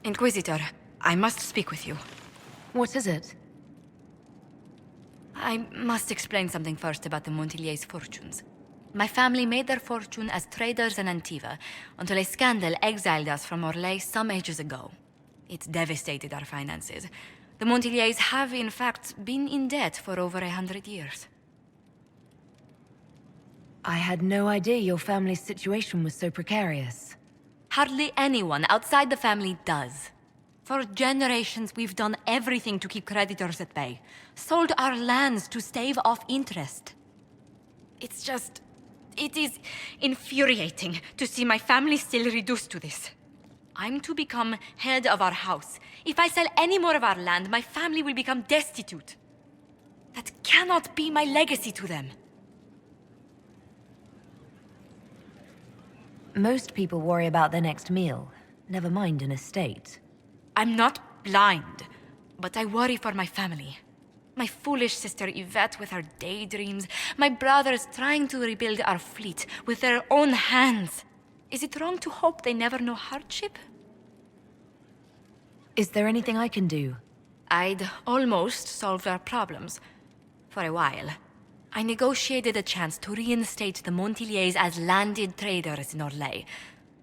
Inquisitor, I must speak with you. What is it? I must explain something first about the Montiliers' fortunes. My family made their fortune as traders in Antiva until a scandal exiled us from Orlais some ages ago. It devastated our finances. The Montiliers have, in fact, been in debt for over 100 years. I had no idea your family's situation was so precarious. Hardly anyone outside the family does. For generations, we've done everything to keep creditors at bay. Sold our lands to stave off interest. It is infuriating to see my family still reduced to this. I'm to become head of our house. If I sell any more of our land, my family will become destitute. That cannot be my legacy to them. Most people worry about their next meal, never mind an estate. I'm not blind, but I worry for my family. My foolish sister Yvette with her daydreams, my brothers trying to rebuild our fleet with their own hands. Is it wrong to hope they never know hardship? Is there anything I can do? I'd almost solved our problems. For a while. I negotiated a chance to reinstate the Montiliers as landed traders in Orlais.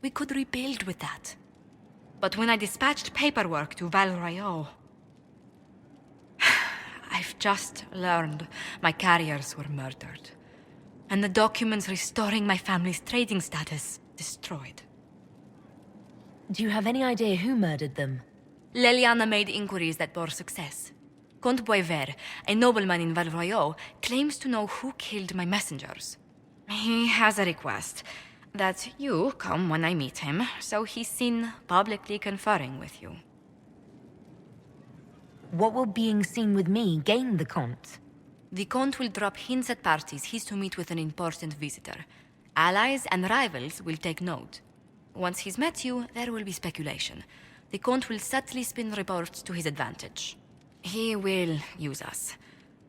We could rebuild with that. But when I dispatched paperwork to Val Royeaux, I've just learned my carriers were murdered. And the documents restoring my family's trading status destroyed. Do you have any idea who murdered them? Leliana made inquiries that bore success. Comte Boisvert, a nobleman in Val Royeaux, claims to know who killed my messengers. He has a request that you come when I meet him, so he's seen publicly conferring with you. What will being seen with me gain the Comte? The Comte will drop hints at parties he's to meet with an important visitor. Allies and rivals will take note. Once he's met you, there will be speculation. The Comte will subtly spin reports to his advantage. He will use us.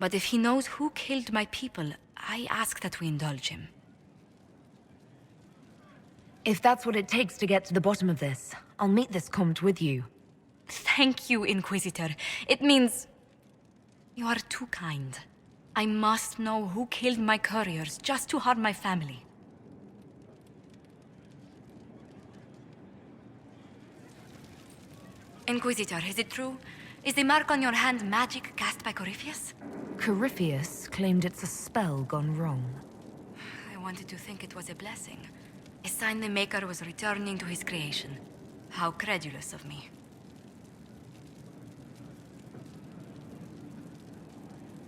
But if he knows who killed my people, I ask that we indulge him. If that's what it takes to get to the bottom of this, I'll meet this Comte with you. Thank you, Inquisitor. It means... you are too kind. I must know who killed my couriers just to harm my family. Inquisitor, is it true? Is the mark on your hand magic cast by Corypheus? Corypheus claimed it's a spell gone wrong. I wanted to think it was a blessing. A sign the Maker was returning to his creation. How credulous of me.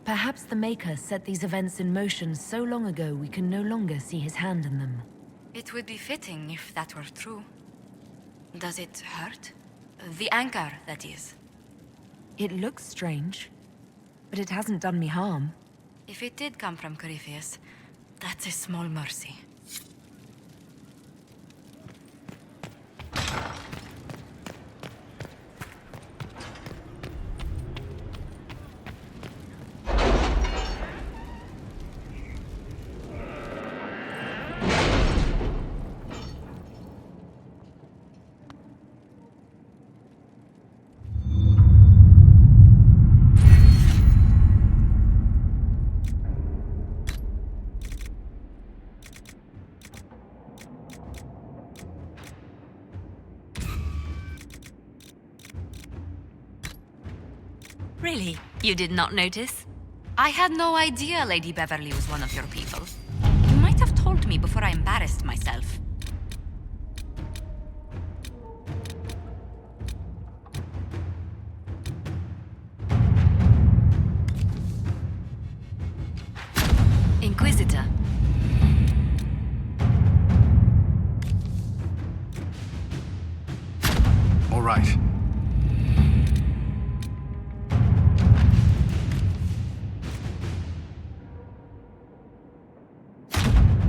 Perhaps the Maker set these events in motion so long ago we can no longer see his hand in them. It would be fitting if that were true. Does it hurt? The anchor, that is. It looks strange, but it hasn't done me harm. If it did come from Corypheus, that's a small mercy. Really? You did not notice? I had no idea Lady Beverly was one of your people. You might have told me before I embarrassed myself. Inquisitor. All right.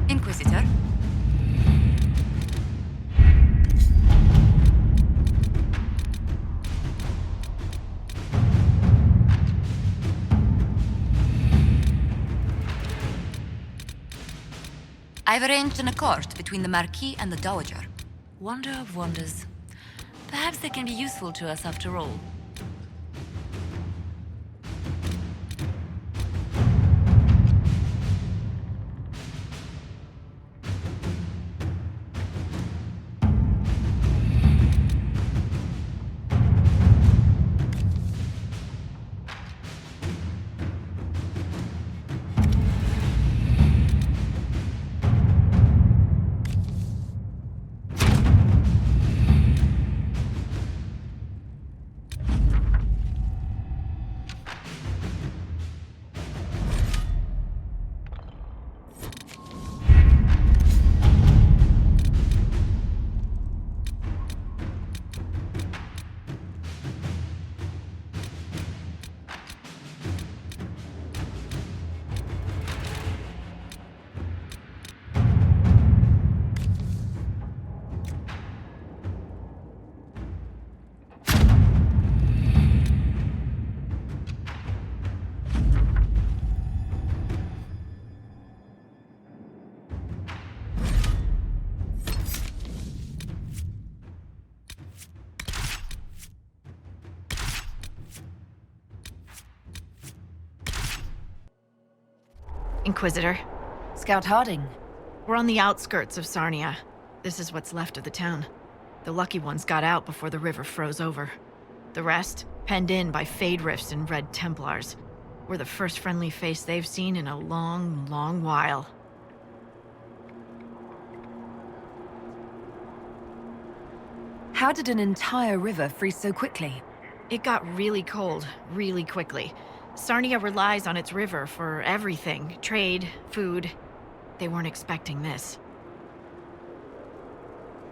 Inquisitor? I've arranged an accord between the Marquis and the Dowager. Wonder of wonders. Perhaps they can be useful to us after all. Inquisitor. Scout Harding. We're on the outskirts of Sarnia. This is what's left of the town. The lucky ones got out before the river froze over. The rest, penned in by Fade Rifts and Red Templars. We're the first friendly face they've seen in a long, long while. How did an entire river freeze so quickly? It got really cold, really quickly. Sarnia relies on its river for everything. Trade, food. They weren't expecting this.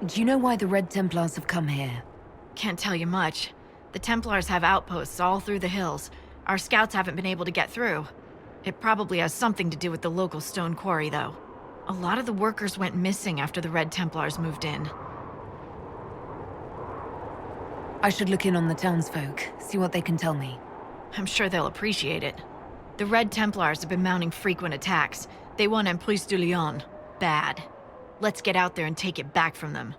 Do you know why the Red Templars have come here? Can't tell you much. The Templars have outposts all through the hills. Our scouts haven't been able to get through. It probably has something to do with the local stone quarry, though. A lot of the workers went missing after the Red Templars moved in. I should look in on the townsfolk, see what they can tell me. I'm sure they'll appreciate it. The Red Templars have been mounting frequent attacks. They want Emprise de Lyon. Bad. Let's get out there and take it back from them.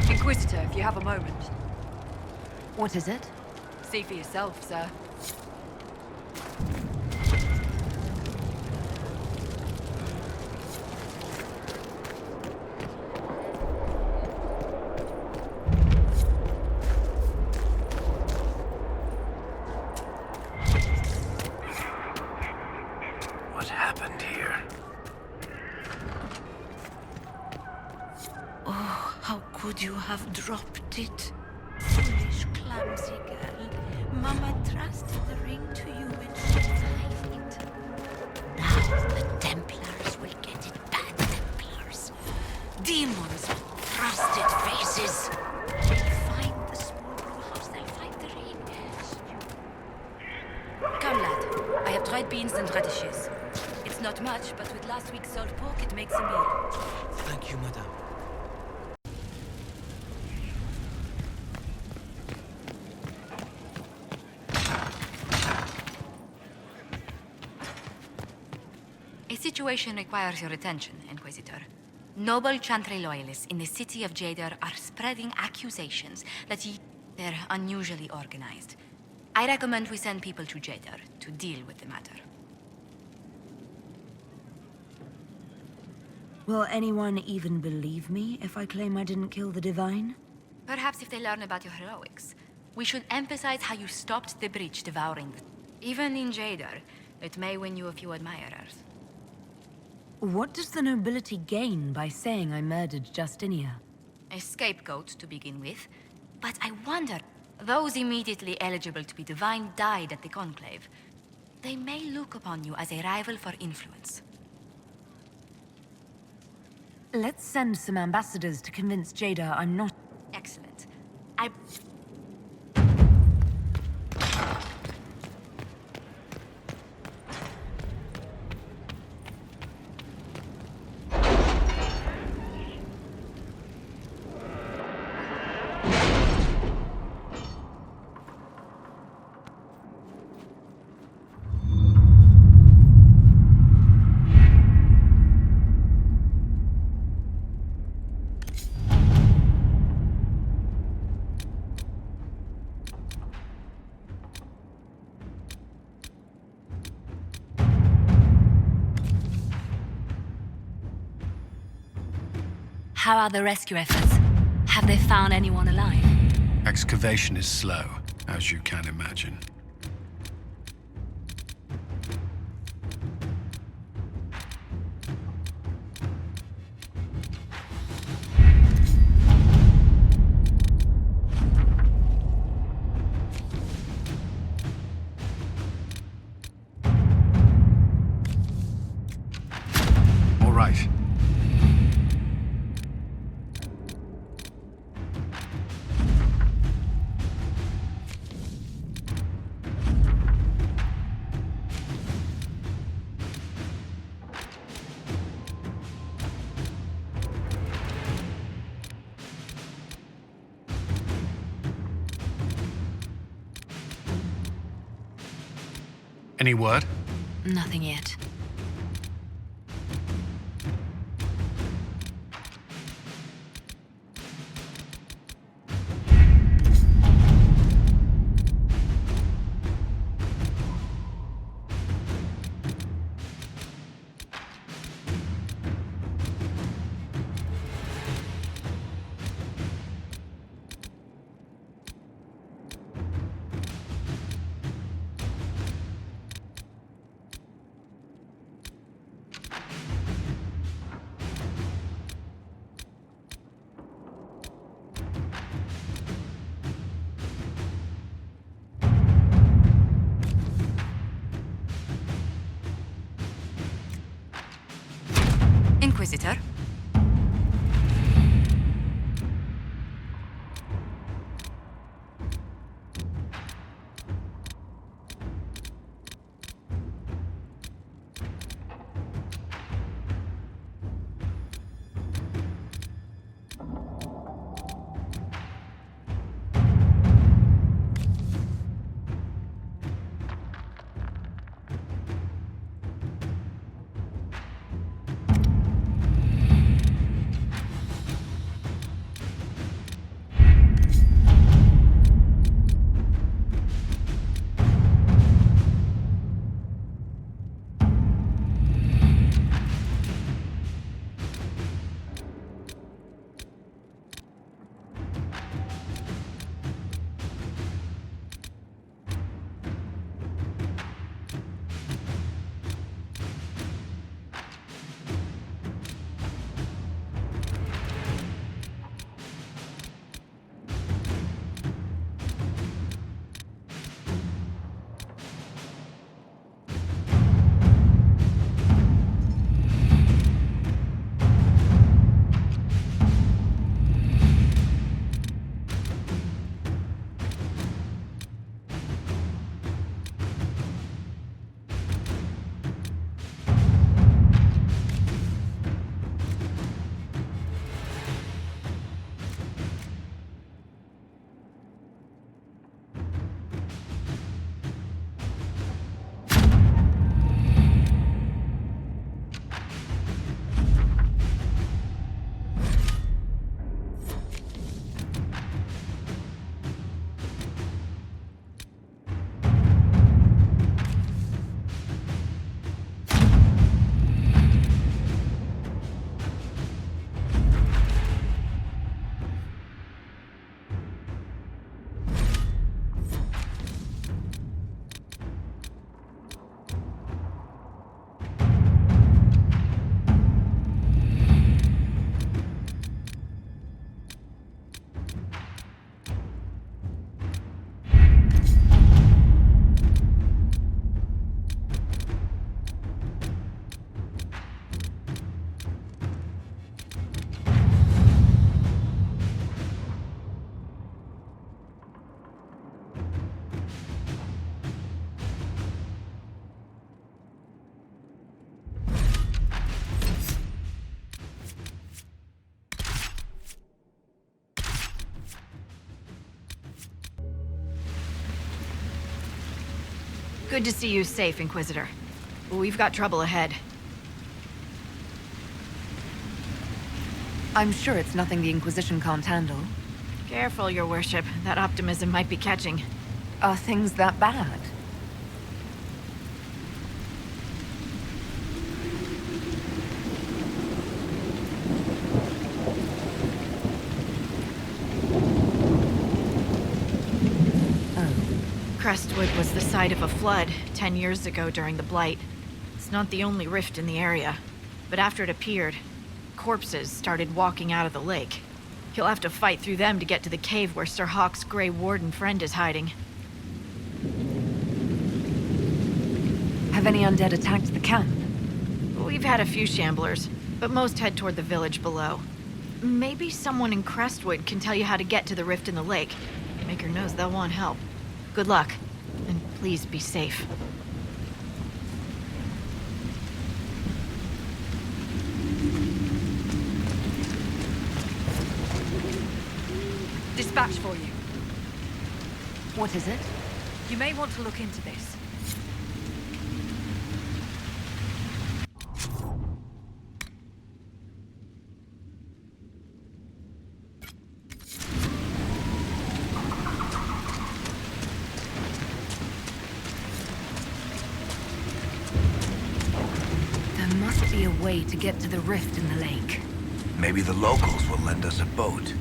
Inquisitor, if you have a moment. What is it? See for yourself, sir. What happened here? Oh, how could you have dropped it? Foolish, clumsy girl. Mama trusted the ring to you when she gave it. Now the Templars will get it, bad Templars. Demons with thrusted faces. They'll find the small brewhouse, they'll find the ring. Come, lad. I have dried beans and radishes. It's not much, but with last week's salt pork, it makes a meal. Thank you, madame. A situation requires your attention, Inquisitor. Noble Chantry loyalists in the city of Jadar are spreading accusations that they're unusually organized. I recommend we send people to Jadar to deal with the matter. Will anyone even believe me if I claim I didn't kill the Divine? Perhaps if they learn about your heroics. We should emphasize how you stopped the breach devouring the... Even in Jadar, it may win you a few admirers. What does the nobility gain by saying I murdered Justinia? A scapegoat to begin with. But I wonder, those immediately eligible to be divine died at the Conclave. They may look upon you as a rival for influence. Let's send some ambassadors to convince Jada I'm not... Excellent. How are the rescue efforts? Have they found anyone alive? Excavation is slow, as you can imagine. All right. Any word? Nothing yet. Inquisitor? Good to see you safe, Inquisitor. We've got trouble ahead. I'm sure it's nothing the Inquisition can't handle. Careful, Your Worship. That optimism might be catching. Are things that bad? Crestwood was the site of a flood 10 years ago during the Blight. It's not the only rift in the area, but after it appeared, corpses started walking out of the lake. You'll have to fight through them to get to the cave where Sir Hawk's Grey Warden friend is hiding. Have any undead attacked the camp? We've had a few shamblers, but most head toward the village below. Maybe someone in Crestwood can tell you how to get to the rift in the lake. Maker knows they'll want help. Good luck, and please be safe. Dispatch for you. What is it? You may want to look into this. There must be a way to get to the rift in the lake. Maybe the locals will lend us a boat.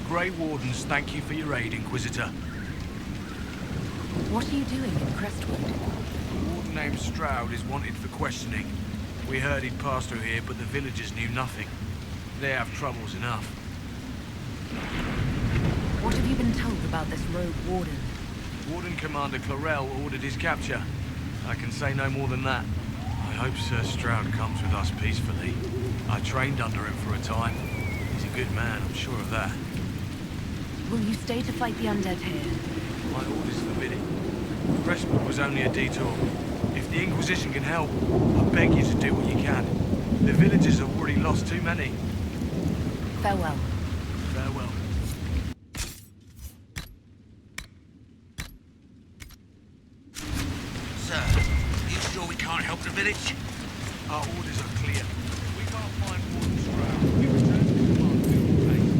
Grey Wardens thank you for your aid, Inquisitor. What are you doing in Crestwood? A warden named Stroud is wanted for questioning. We heard he'd passed through here, but the villagers knew nothing. They have troubles enough. What have you been told about this rogue warden? Warden Commander Clarel ordered his capture. I can say no more than that. I hope Sir Stroud comes with us peacefully. I trained under him for a time. He's a good man, I'm sure of that. Will you stay to fight the undead here? My orders forbid it. Crestwood was only a detour. If the Inquisition can help, I beg you to do what you can. The villagers have already lost too many. Farewell. Farewell. Sir, are you sure we can't help the village? Our orders are clear. We can't find Warden Stroud. We return to the command field base.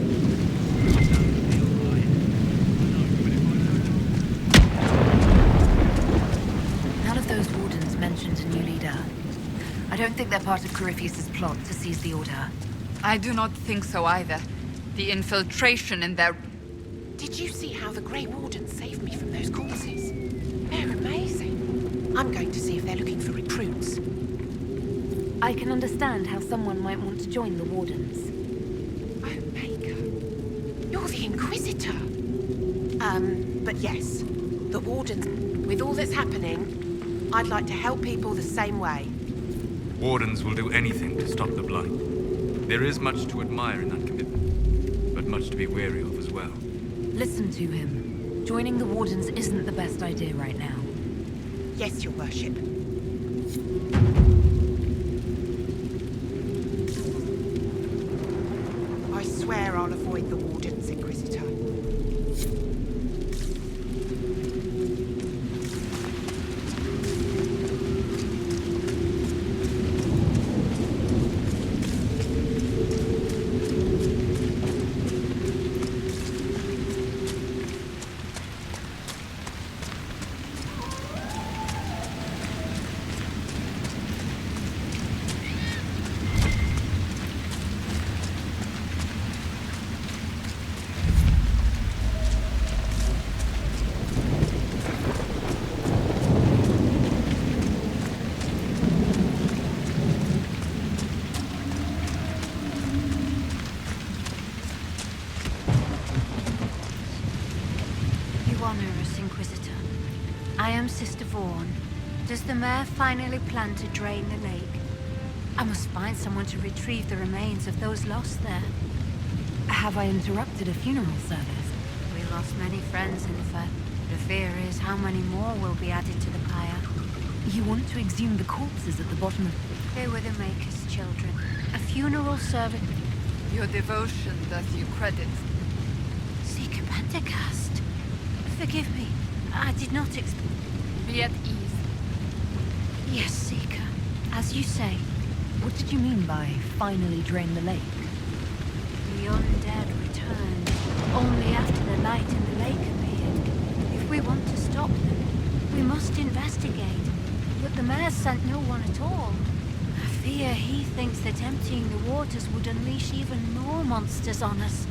None of those wardens mentioned a new leader. I don't think they're part of Corypheus's plot to seize the Order. I do not think so either. The infiltration in their... Did you see how the Grey Warden saved me from those corpses? They're amazing. I'm going to see if they're looking for recruits. I can understand how someone might want to join the Wardens. Oh, Maker. You're the Inquisitor. But yes, the Wardens, with all that's happening, I'd like to help people the same way. Wardens will do anything to stop the Blight. There is much to admire in that commitment, but much to be wary of as well. Listen to him. Joining the Wardens isn't the best idea right now. Yes, Your Worship. I swear I'll avoid the Wardens, Inquisitor. Vaughn, does the mayor finally plan to drain the lake? I must find someone to retrieve the remains of those lost there. Have I interrupted a funeral service? We lost many friends in Fer. The fear is how many more will be added to the pyre. You want to exhume the corpses at the bottom of... They were the Maker's children. A funeral service. Your devotion does you credit. Seeker Pentacast. Forgive me. I did not expect... Be at ease. Yes, Seeker. As you say. What did you mean by finally drain the lake? The undead returned. Only after the light in the lake appeared. If we want to stop them, we must investigate. But the mayor sent no one at all. I fear he thinks that emptying the waters would unleash even more monsters on us.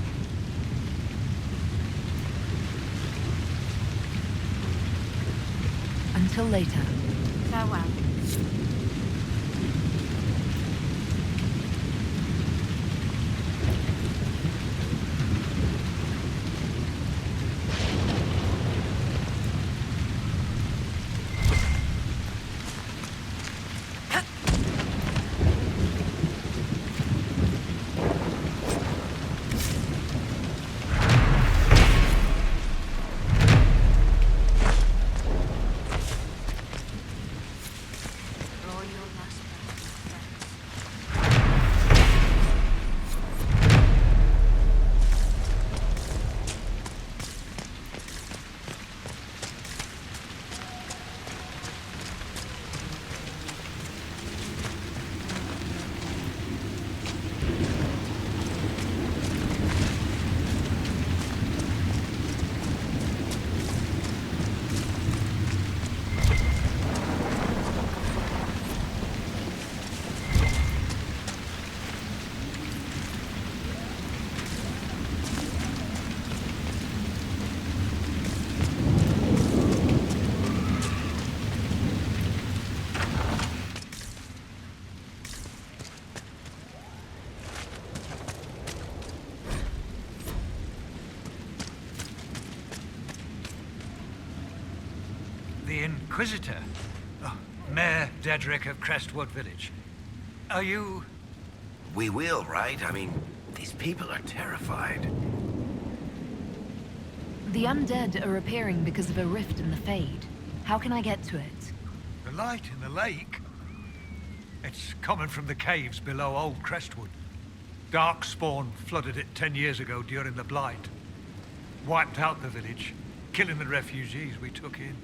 Until later. Farewell. Draw your last breath, friends. The Inquisitor? Oh, Mayor Dedrick of Crestwood Village. Are you... We will, right? I mean, these people are terrified. The undead are appearing because of a rift in the Fade. How can I get to it? The light in the lake? It's coming from the caves below Old Crestwood. Darkspawn flooded it 10 years ago during the Blight. Wiped out the village, killing the refugees we took in.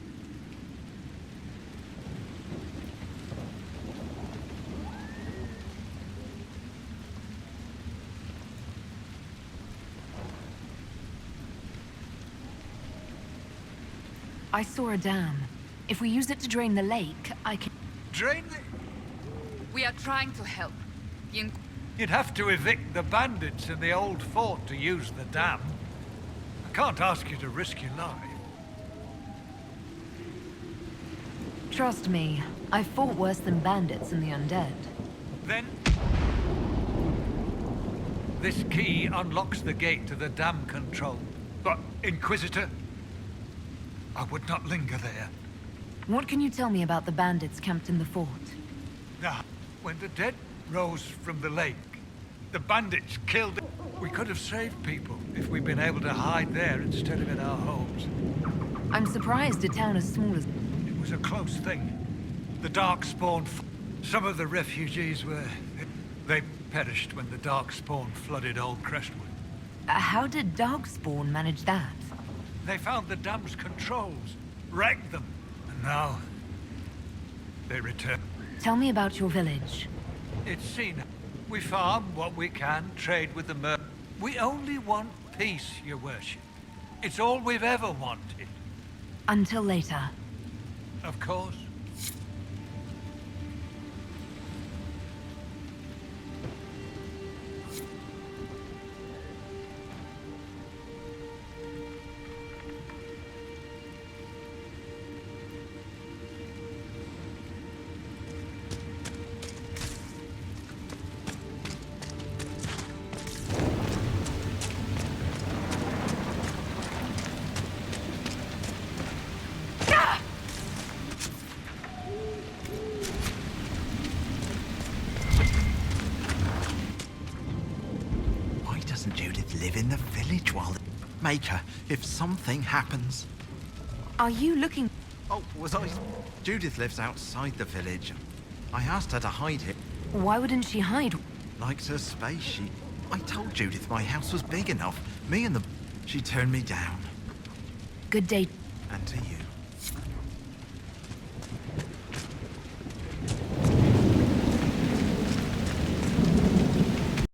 I saw a dam. If we use it to drain the lake, I can... Drain the... We are trying to help. The You'd have to evict the bandits in the old fort to use the dam. I can't ask you to risk your life. Trust me, I've fought worse than bandits and the undead. Then... This key unlocks the gate to the dam control. But, Inquisitor, I would not linger there. What can you tell me about the bandits camped in the fort? Now, when the dead rose from the lake, the bandits killed... We could have saved people if we'd been able to hide there instead of in our homes. I'm surprised a town as small as... It was a close thing. The Darkspawn... Some of the refugees were... They perished when the Darkspawn flooded Old Crestwood. How did Darkspawn manage that? They found the dam's controls, wrecked them, and now... they return. Tell me about your village. It's seen. We farm what we can, trade with the mer... We only want peace, your worship. It's all we've ever wanted. Until later. Of course. live in the village while... Maker, if something happens... Are you looking... Oh, was I... Judith lives outside the village. I asked her to hide it. Why wouldn't she hide? Likes her space, I told Judith my house was big enough. Me and the... She turned me down. Good day. And to you.